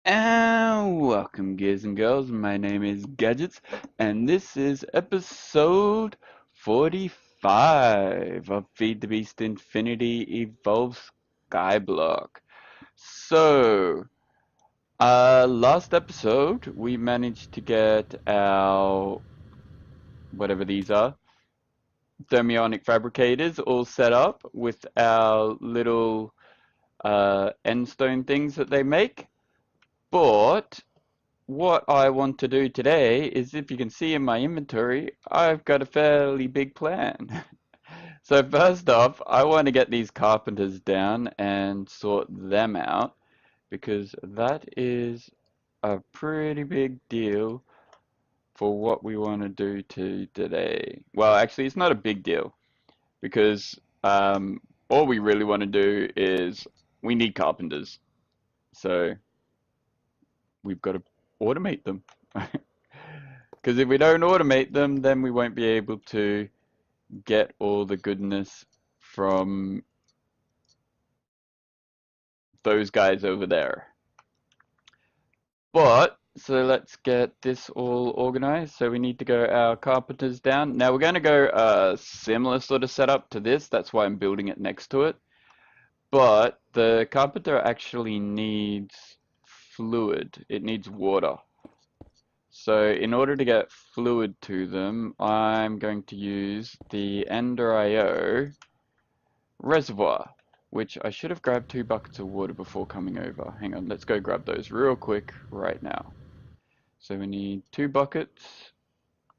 And welcome, guys and girls. My name is Gajitz, and this is episode 45 of Feed the Beast Infinity Evolved Skyblock. So, last episode we managed to get our whatever these are, thermionic fabricators all set up with our little end stone things that they make. But what I want to do today is, if you can see in my inventory, I've got a fairly big plan. So first off, I want to get these carpenters down and sort them out because that is a pretty big deal for what we want to do today. Well, actually, it's not a big deal because all we really want to do is we need carpenters. So we've got to automate them. Because if we don't automate them, then we won't be able to get all the goodness from those guys over there. But, so let's get this all organized. So we need to go our carpenters down. Now we're going to go a similar sort of setup to this. That's why I'm building it next to it. But the carpenter actually needs fluid. It needs water. So in order to get fluid to them, I'm going to use the Ender.io reservoir, which I should have grabbed 2 buckets of water before coming over. Hang on, let's go grab those real quick right now. So we need 2 buckets.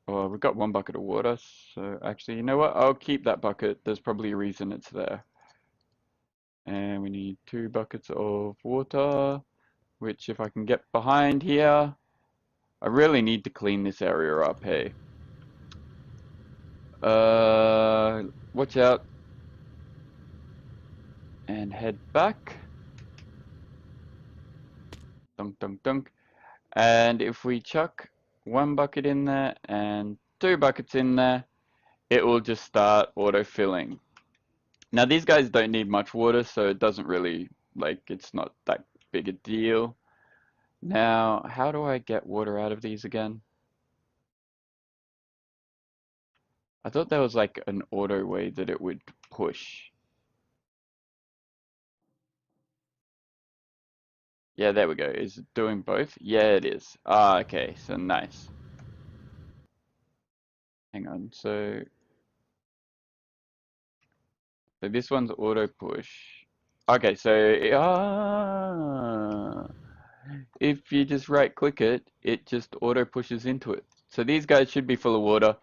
Well, we've got 1 bucket of water, so actually, you know what? I'll keep that bucket. There's probably a reason it's there. And we need 2 buckets of water, which if I can get behind here, I really need to clean this area up, hey. Watch out. And head back. Dunk, dunk, dunk. And if we chuck 1 bucket in there and 2 buckets in there, it will just start auto-filling. Now these guys don't need much water, so it doesn't really, like, it's not that big a deal. Now, how do I get water out of these again? I thought there was like an auto way that it would push. Yeah, there we go. Is it doing both? Yeah, it is. Ah, okay, so nice. Hang on, so this one's auto push. Okay, so if you just right click it, it just auto pushes into it. So these guys should be full of water,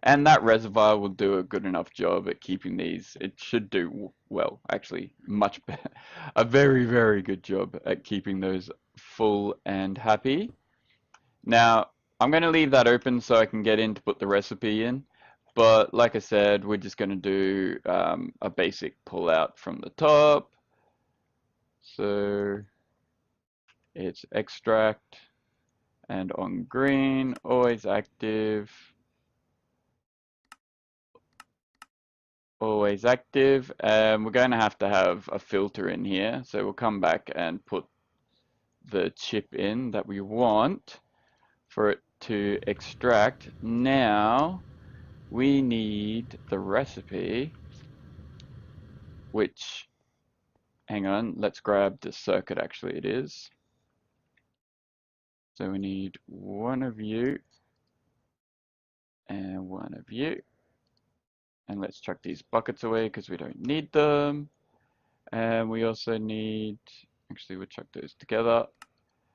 and that reservoir will do a good enough job at keeping these. It should do well, actually, much better. A very, very good job at keeping those full and happy. Now, I'm going to leave that open so I can get in to put the recipe in. But like I said, we're just going to do a basic pull out from the top. So it's extract and on green, always active, always active. And we're going to have a filter in here. So we'll come back and put the chip in that we want for it to extract. Now we need the recipe, which, hang on, let's grab the circuit actually it is. So we need one of you and one of you. And let's chuck these buckets away because we don't need them. And we also need, actually we'll chuck those together.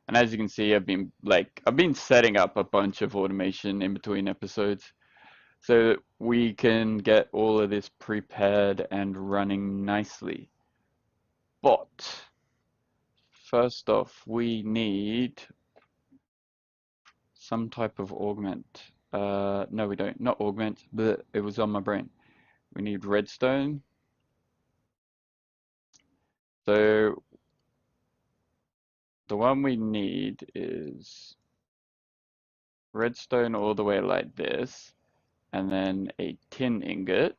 And as you can see, I've been setting up a bunch of automation in between episodes so that we can get all of this prepared and running nicely. But first off, we need some type of augment. No, we don't. Not augment, but it was on my brain. We need redstone. So the one we need is redstone all the way like this, and then a tin ingot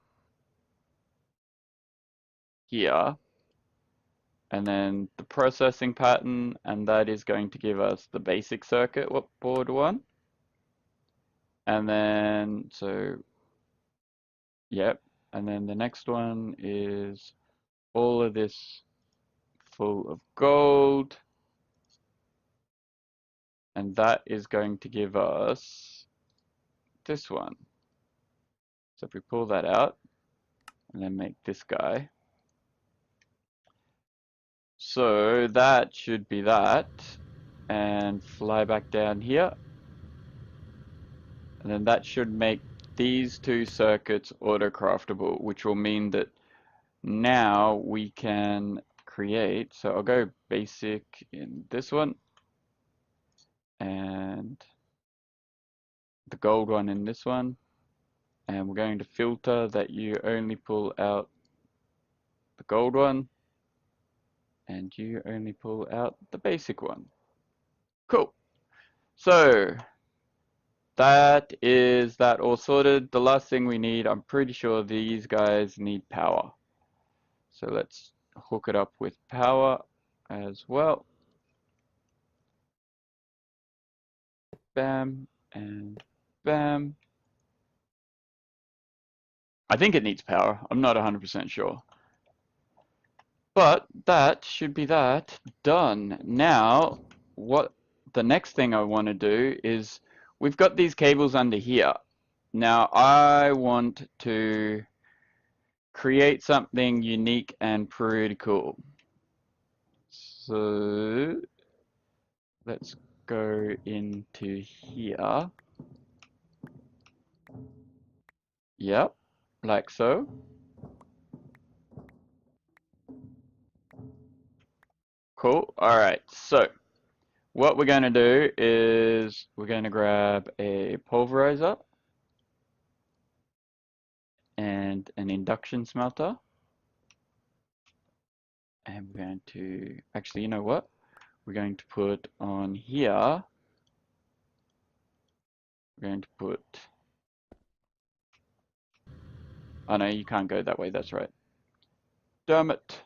here, and then the processing pattern, and that is going to give us the basic circuit board one. And then, so, yep, and then the next one is all of this full of gold, and that is going to give us this one. So if we pull that out, and then make this guy, so that should be that, and fly back down here, and then that should make these two circuits auto-craftable, which will mean that now we can create, so I'll go basic in this one, and the gold one in this one, and we're going to filter that you only pull out the gold one, and you only pull out the basic one. Cool. So that is that all sorted. The last thing we need, I'm pretty sure these guys need power. So let's hook it up with power as well. Bam and bam. I think it needs power. I'm not 100% sure. But that should be that done. Now, what the next thing I want to do is we've got these cables under here. Now, I want to create something unique and pretty cool. So let's go into here. Yep, like so. Cool. All right. So what we're going to do is we're going to grab a pulverizer and an induction smelter. And we're going to, actually, you know what? We're going to put on here, we're going to put, oh no, you can't go that way, that's right. Damn it.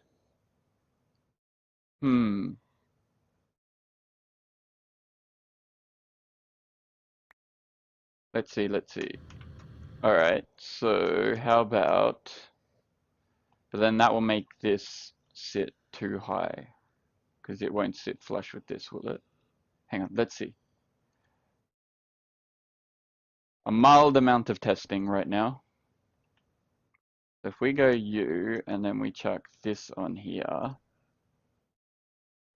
Let's see, let's see. Alright, so how about, but then that will make this sit too high, because it won't sit flush with this, will it? Hang on, let's see. A mild amount of testing right now. If we go U, and then we chuck this on here,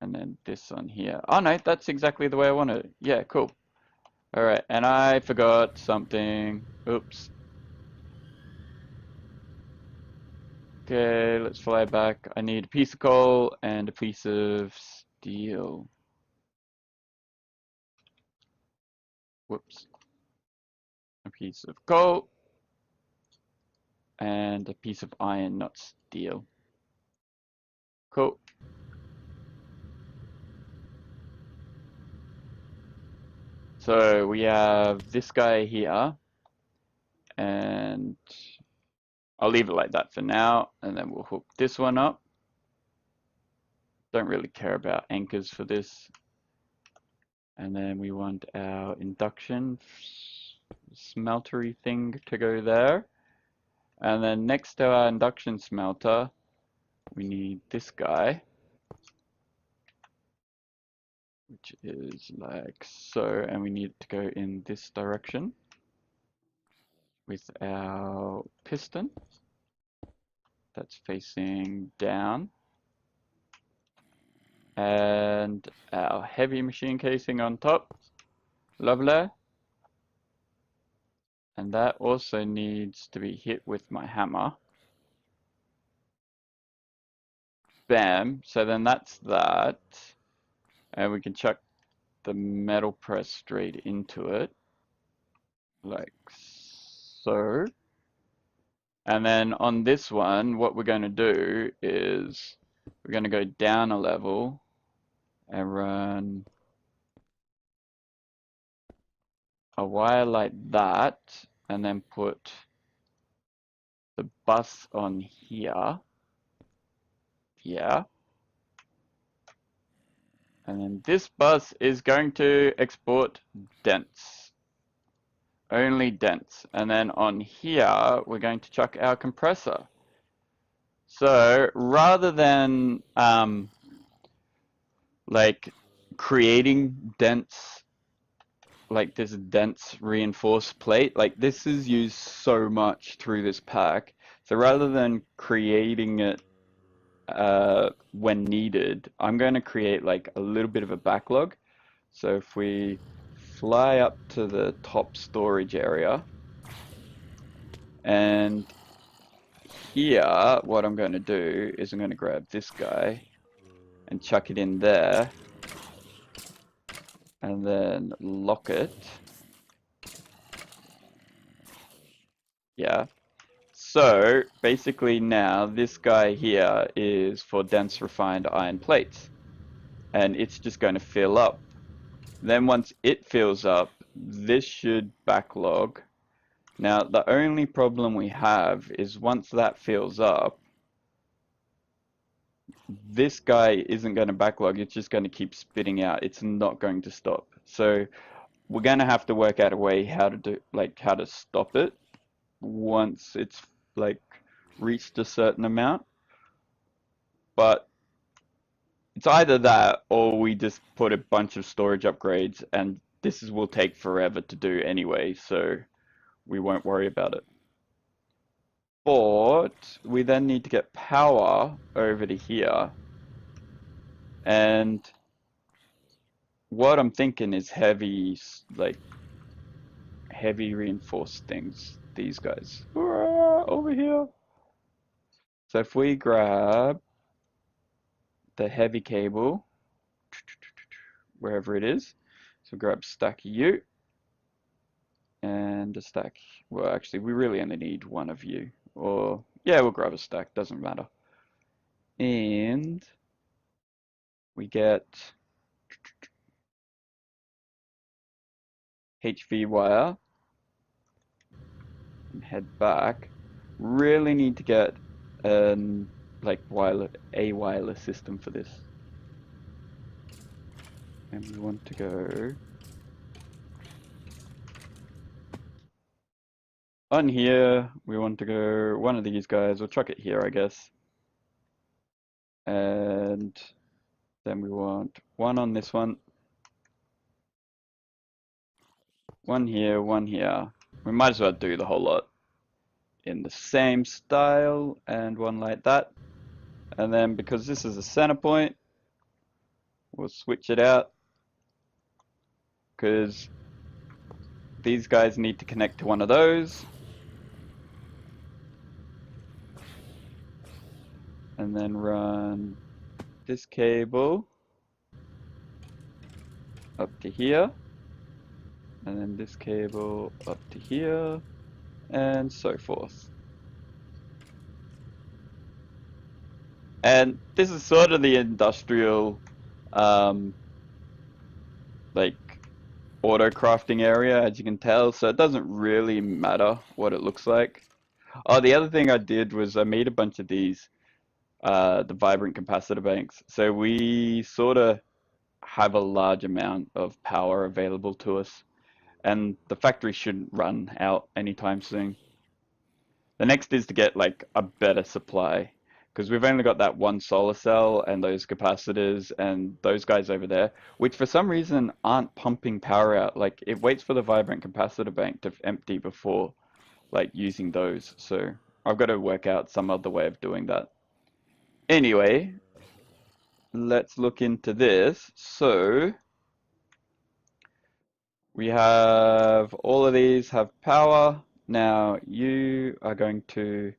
and then this on here. Oh no, that's exactly the way I want it. Yeah, cool. Alright, and I forgot something. Oops. Okay, let's fly back. I need a piece of coal and a piece of steel. Whoops. A piece of coal and a piece of iron, not steel. Cool. So we have this guy here, and I'll leave it like that for now, and then we'll hook this one up. Don't really care about anchors for this. And then we want our induction smeltery thing to go there. And then next to our induction smelter, we need this guy, which is like so, and we need it to go in this direction with our piston that's facing down, and our heavy machine casing on top. Lovely. And that also needs to be hit with my hammer. Bam. So then that's that. And we can chuck the metal press straight into it. Like so. And then on this one, what we're going to do is we're going to go down a level and run a wire like that, and then put the bus on here. Yeah. And then this bus is going to export dense. Only dense. And then on here, we're going to chuck our compressor. So rather than like creating dense, like this dense reinforced plate, like this is used so much through this pack. So rather than creating it when needed, I'm going to create like a little bit of a backlog. So if we fly up to the top storage area, and here, what I'm going to do is I'm going to grab this guy and chuck it in there, and then lock it. Yeah. So basically now this guy here is for dense refined iron plates, and it's just going to fill up. Then once it fills up, this should backlog. Now the only problem we have is once that fills up, this guy isn't going to backlog, it's just going to keep spitting out. It's not going to stop. So we're going to have to work out a way how to do, like how to stop it once it's like reached a certain amount. But it's either that or we just put a bunch of storage upgrades, and will take forever to do anyway, so we won't worry about it. But we then need to get power over to here, and what I'm thinking is heavy, like heavy reinforced things. These guys over here. So if we grab the heavy cable, wherever it is, so grab stack U and a stack. Well, actually, we really only need one of you. Or yeah, we'll grab a stack. Doesn't matter. And we get HV wire and head back. Really need to get like a wireless system for this. And we want to go on here. We want to go one of these guys. We'll chuck it here, I guess. And then we want one on this one. One here, one here. We might as well do the whole lot in the same style, and one like that. And then because this is a center point, we'll switch it out because these guys need to connect to one of those. And then run this cable up to here. And then this cable up to here, and so forth. And this is sort of the industrial, like, auto crafting area, as you can tell, so it doesn't really matter what it looks like. Oh, the other thing I did was I made a bunch of these, the vibrant capacitor banks. So we sort of have a large amount of power available to us, and the factory shouldn't run out anytime soon. The next is to get like a better supply, because we've only got that one solar cell and those capacitors and those guys over there, which for some reason aren't pumping power out. Like it waits for the vibrant capacitor bank to empty before like using those. So I've got to work out some other way of doing that. Anyway, let's look into this. So we have all of these have power. Now you are going to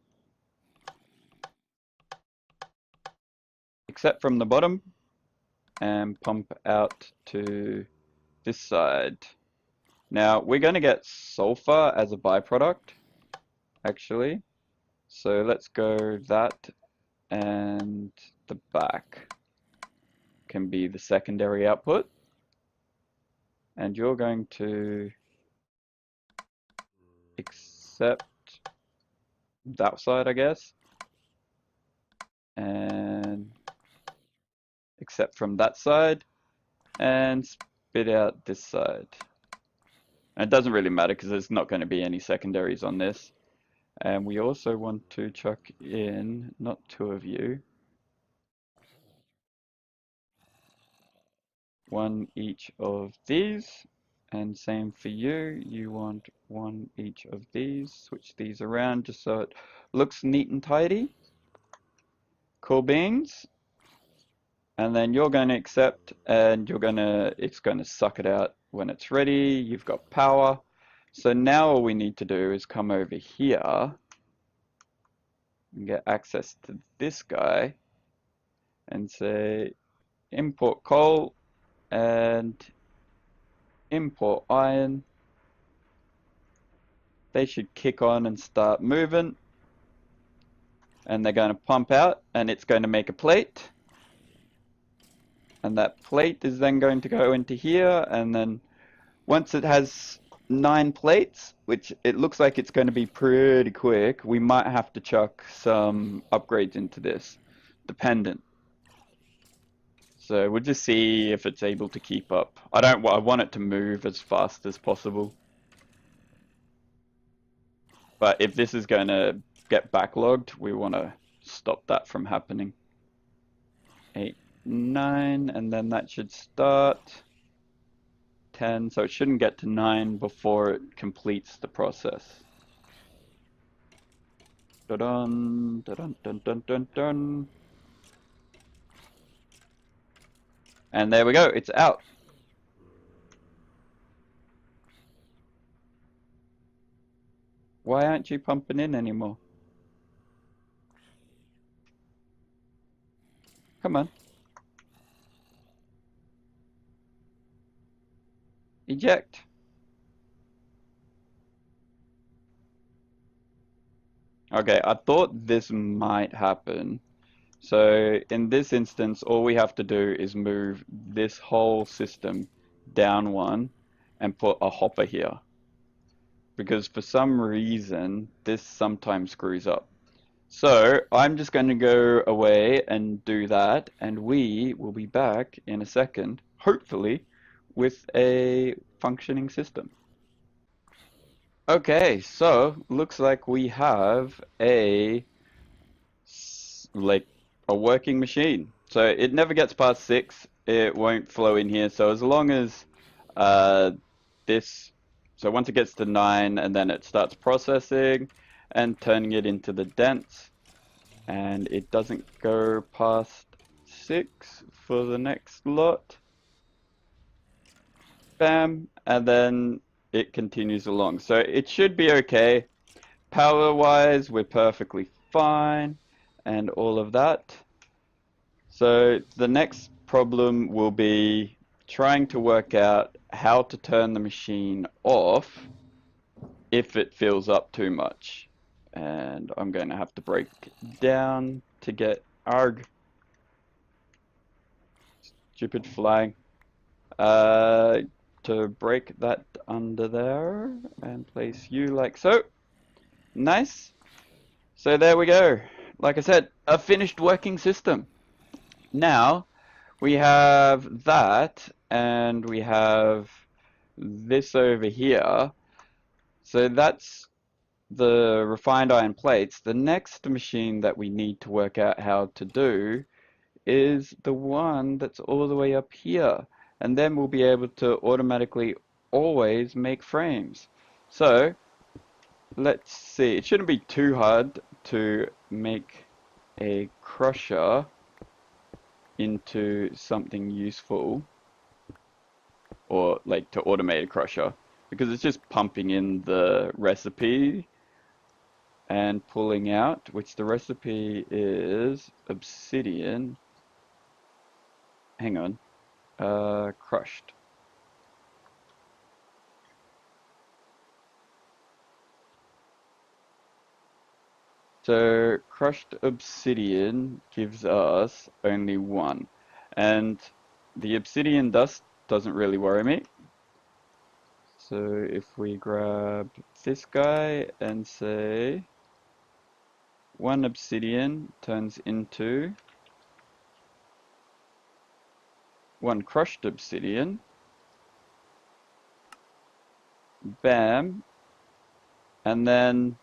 accept from the bottom and pump out to this side. Now we're going to get sulfur as a byproduct, actually. So let's go that, and the back can be the secondary output. And you're going to accept that side, I guess, and accept from that side. and spit out this side. And it doesn't really matter because there's not going to be any secondaries on this. And we also want to chuck in, not two of you, one each of these. And same for you, you want one each of these. Switch these around just so it looks neat and tidy. Cool beans. And then you're going to accept, and it's going to suck it out when it's ready. You've got power. So now all we need to do is come over here and get access to this guy and say import coal and import iron. They should kick on and start moving. And they're going to pump out, and it's going to make a plate. And that plate is then going to go into here, and then once it has 9 plates, which it looks like it's going to be pretty quick, we might have to chuck some upgrades into this, dependent. So we'll just see if it's able to keep up. I want it to move as fast as possible. But if this is going to get backlogged, we want to stop that from happening. 8, 9, and then that should start. 10, so it shouldn't get to 9 before it completes the process. Dun dun dun dun dun dun. And there we go, it's out. Why aren't you pumping in anymore? Come on. Eject. Okay, I thought this might happen. So in this instance, all we have to do is move this whole system down one and put a hopper here. Because for some reason, this sometimes screws up. So I'm just going to go away and do that, and we will be back in a second, hopefully, with a functioning system. Okay, so looks like we have like a working machine. So it never gets past 6, it won't flow in here. So as long as uh, this, so once it gets to 9 and then it starts processing and turning it into the dents, and it doesn't go past 6 for the next lot. Bam, and then it continues along. So it should be okay. Power-wise, we're perfectly fine, and all of that. So the next problem will be trying to work out how to turn the machine off if it fills up too much. And I'm going to have to break down to get arg. Stupid flying. To break that under there and place you like so. Nice. So there we go. Like I said, a finished working system. Now we have that and we have this over here. So that's the refined iron plates. The next machine that we need to work out how to do is the one that's all the way up here, and then we'll be able to automatically always make frames. So let's see, it shouldn't be too hard to make a crusher into something useful, or like to automate a crusher, because it's just pumping in the recipe and pulling out, which the recipe is obsidian. Hang on. Crushed. So crushed obsidian gives us only 1. And the obsidian dust doesn't really worry me. So if we grab this guy and say 1 obsidian turns into one crushed obsidian. Bam. And then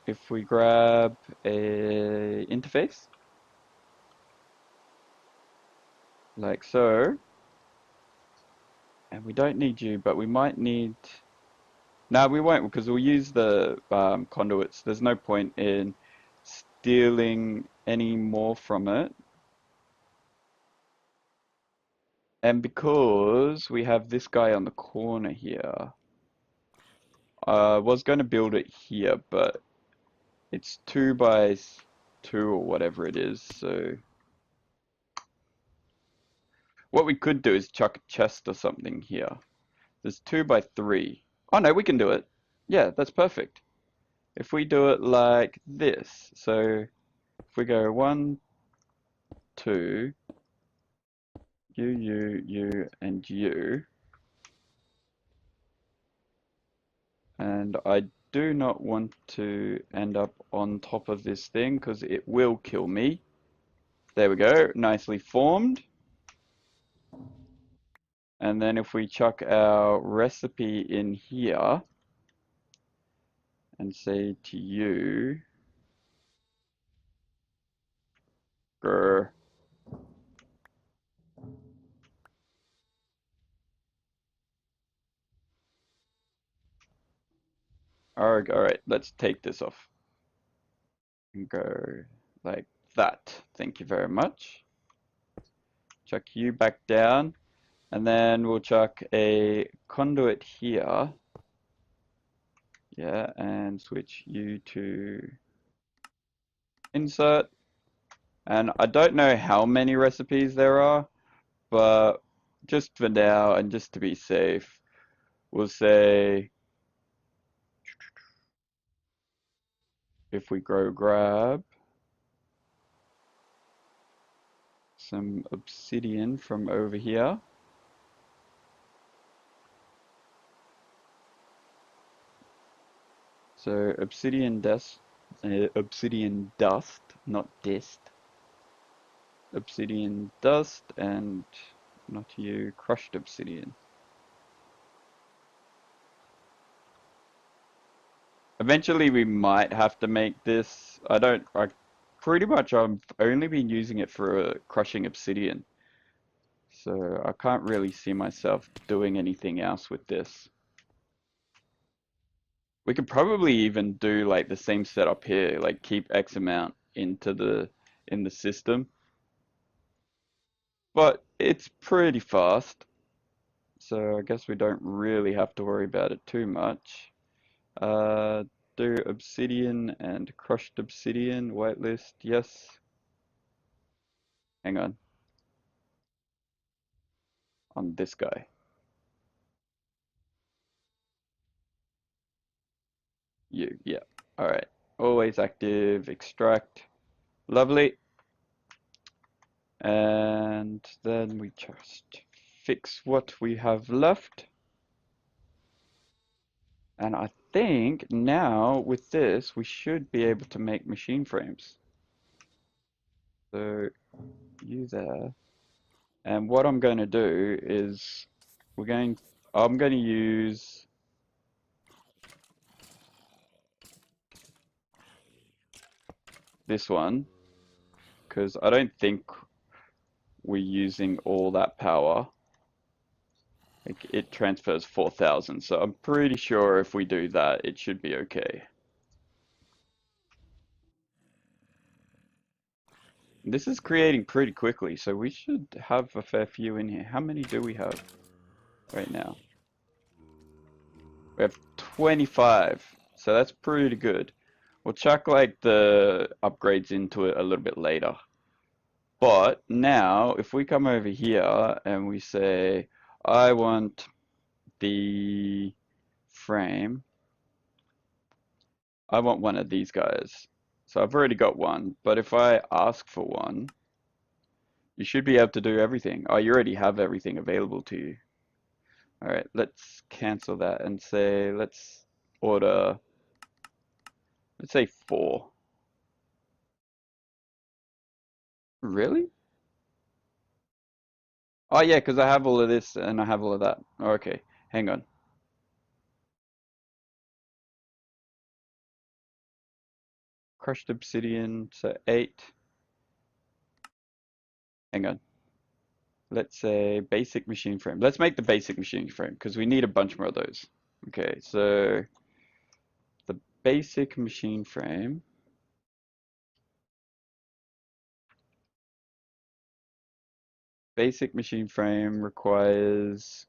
if we grab a interface, like so, and we don't need you, but we might need... No, we won't, because we'll use the conduits. There's no point in stealing any more from it. And because we have this guy on the corner here, I was going to build it here, but it's 2 by 2 or whatever it is, so what we could do is chuck a chest or something here. There's 2 by 3. Oh no, we can do it. Yeah, that's perfect. If we do it like this, so if we go 1, 2, you, and you, and I do not want to end up on top of this thing because it will kill me. There we go, nicely formed. And then if we chuck our recipe in here and say to you, grr, alright, let's take this off and go like that. Thank you very much. Chuck you back down, and then we'll chuck a conduit here. Yeah, and switch you to insert. And I don't know how many recipes there are, but just for now and just to be safe, we'll say if we grab some obsidian from over here. So obsidian dust, not dist. Obsidian dust and not you, crushed obsidian. Eventually we might have to make this. I pretty much I've only been using it for crushing obsidian. So I can't really see myself doing anything else with this. We could probably even do like the same setup here, like keep X amount in the system. But it's pretty fast, so I guess we don't really have to worry about it too much. Uh, do obsidian and crushed obsidian, whitelist, yes. Hang on this guy. Yeah. Alright. Always active, extract. Lovely. And then we just fix what we have left. And I think now with this, we should be able to make machine frames. So you there. And what I'm going to do is I'm going to use this one because I don't think we're using all that power. Like it transfers 4,000, so I'm pretty sure if we do that, it should be okay. This is creating pretty quickly, so we should have a fair few in here. How many do we have right now? We have 25, so that's pretty good. We'll chuck like the upgrades into it a little bit later. But now, if we come over here and we say, I want the frame, I want one of these guys. So I've already got one, but if I ask for one, you should be able to do everything. Oh, you already have everything available to you. All right, let's cancel that and say, let's order, let's say 4. Really? Oh yeah, because I have all of this and I have all of that. Okay, hang on. Crushed obsidian, so 8. Hang on. Let's say basic machine frame. Let's make the basic machine frame because we need a bunch more of those. Okay, so the basic machine frame. Basic machine frame requires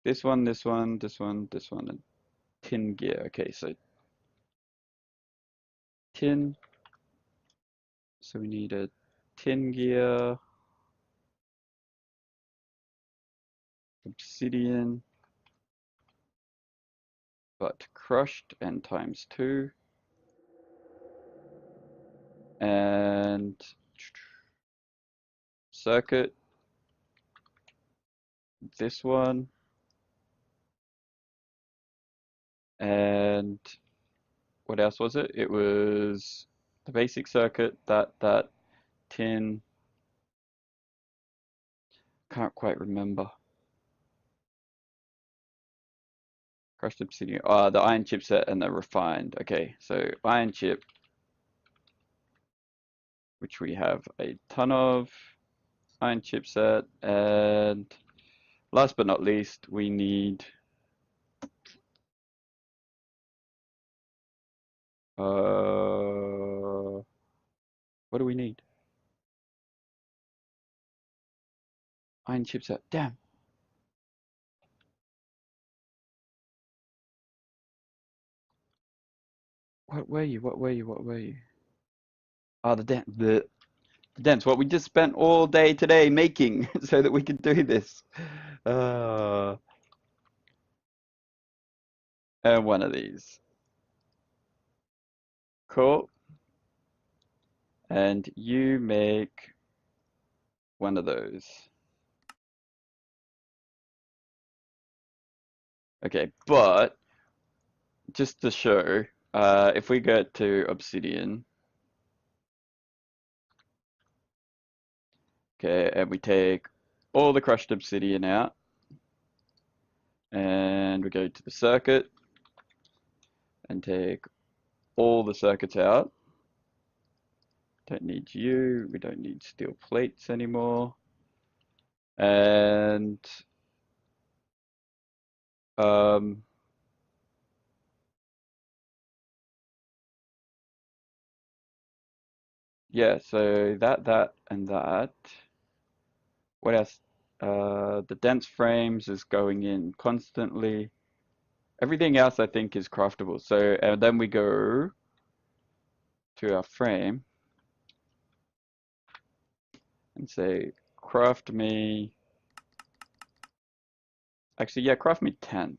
this one, this one, this one, this one, and tin gear. Okay, so tin. So we need a tin gear, obsidian, but crushed and times 2. And circuit, this one, and what else was it? It was the basic circuit, that tin, can't quite remember. Crushed obsidian, the iron chipset and the refined. Okay, so iron chip, which we have a ton of, iron chipset, and last but not least, we need what do we need? Iron chipset. Damn. What were you? What were you? What were you? Oh, the dents. What we just spent all day today making so that we could do this. Uh, and one of these. Cool. And you make one of those. Okay, but just to show, if we go to obsidian, okay, and we take all the crushed obsidian out, and we go to the circuit and take all the circuits out. Don't need you, we don't need steel plates anymore. And um, yeah, so that, and that. What else? The dense frames is going in constantly. Everything else I think is craftable. So, and then we go to our frame and say, craft me. Actually, yeah, craft me 10.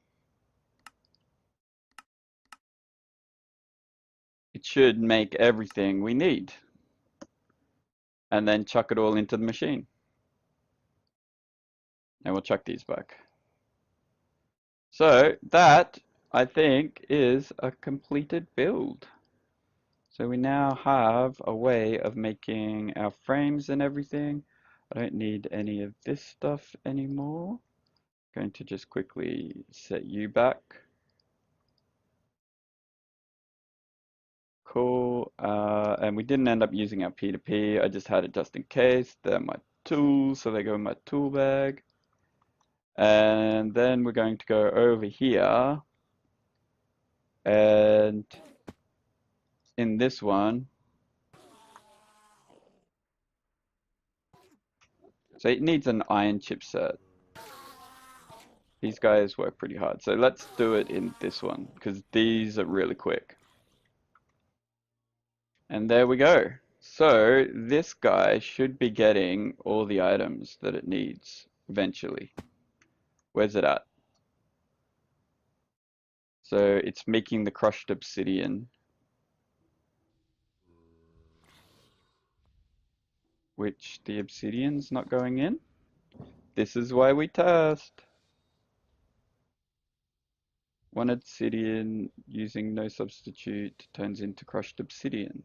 It should make everything we need. And then chuck it all into the machine. And we'll chuck these back. So that, I think, is a completed build. So we now have a way of making our frames and everything. I don't need any of this stuff anymore. Going to just quickly set you back. Cool. And we didn't end up using our P2P. I just had it just in case. They're my tools, so they go in my tool bag. And then we're going to go over here. And in this one, so it needs an iron chipset. These guys work pretty hard. So let's do it in this one, because these are really quick. And there we go. So this guy should be getting all the items that it needs eventually. Where's it at? So it's making the crushed obsidian, which the obsidian's not going in. This is why we test. One obsidian using no substitute turns into crushed obsidian.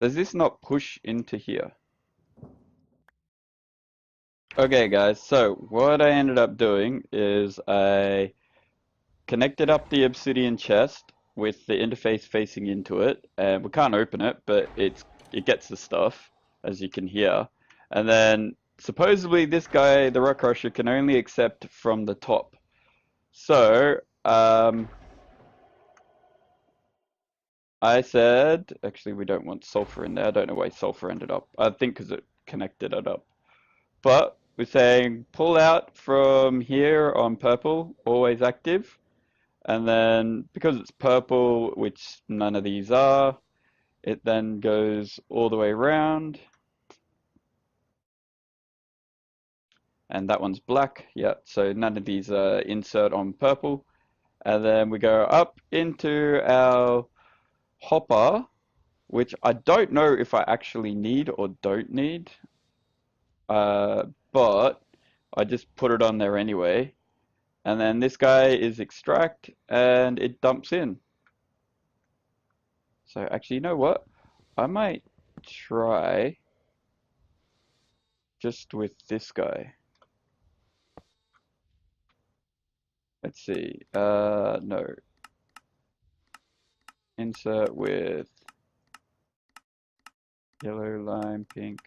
Does this not push into here? Okay, guys, so what I ended up doing is I connected up the obsidian chest with the interface facing into it, and we can't open it, but it gets the stuff, as you can hear. And then supposedly this guy, the rock crusher, can only accept from the top. So, I said, actually, we don't want sulfur in there. I don't know why sulfur ended up. I think because it connected it up. But we're saying pull out from here on purple, always active. And then because it's purple, which none of these are, it then goes all the way around. And that one's black. Yeah, so none of these are insert on purple. And then we go up into our hopper, which I don't know if I actually need or don't need. But I just put it on there anyway. And then this guy is extract and it dumps in. So actually, you know what? I might try just with this guy. Let's see. No. Insert with yellow, lime, pink,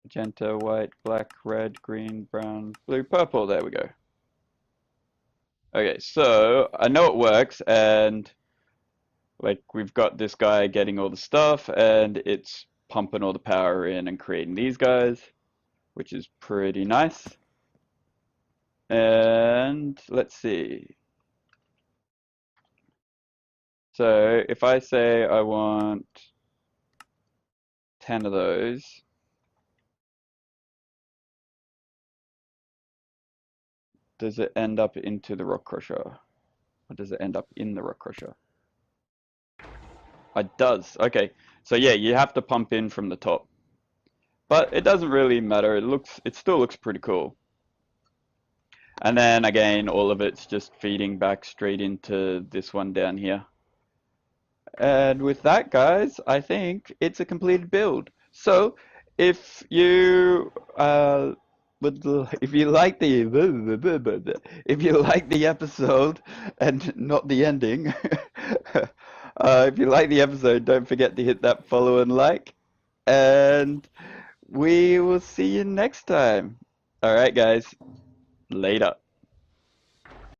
magenta, white, black, red, green, brown, blue, purple. There we go. Okay, so I know it works, and like we've got this guy getting all the stuff, and it's pumping all the power in and creating these guys, which is pretty nice. And let's see. So if I say I want 10 of those, does it end up into the rock crusher? Or does it end up in the rock crusher? It does. Okay. So yeah, you have to pump in from the top. But it doesn't really matter. It still looks pretty cool. And then again, all of it's just feeding back straight into this one down here. And with that, guys, I think it's a completed build. So, if you if you like the if you like the episode and not the ending, if you like the episode, don't forget to hit that follow and like, and we will see you next time. All right, guys, later.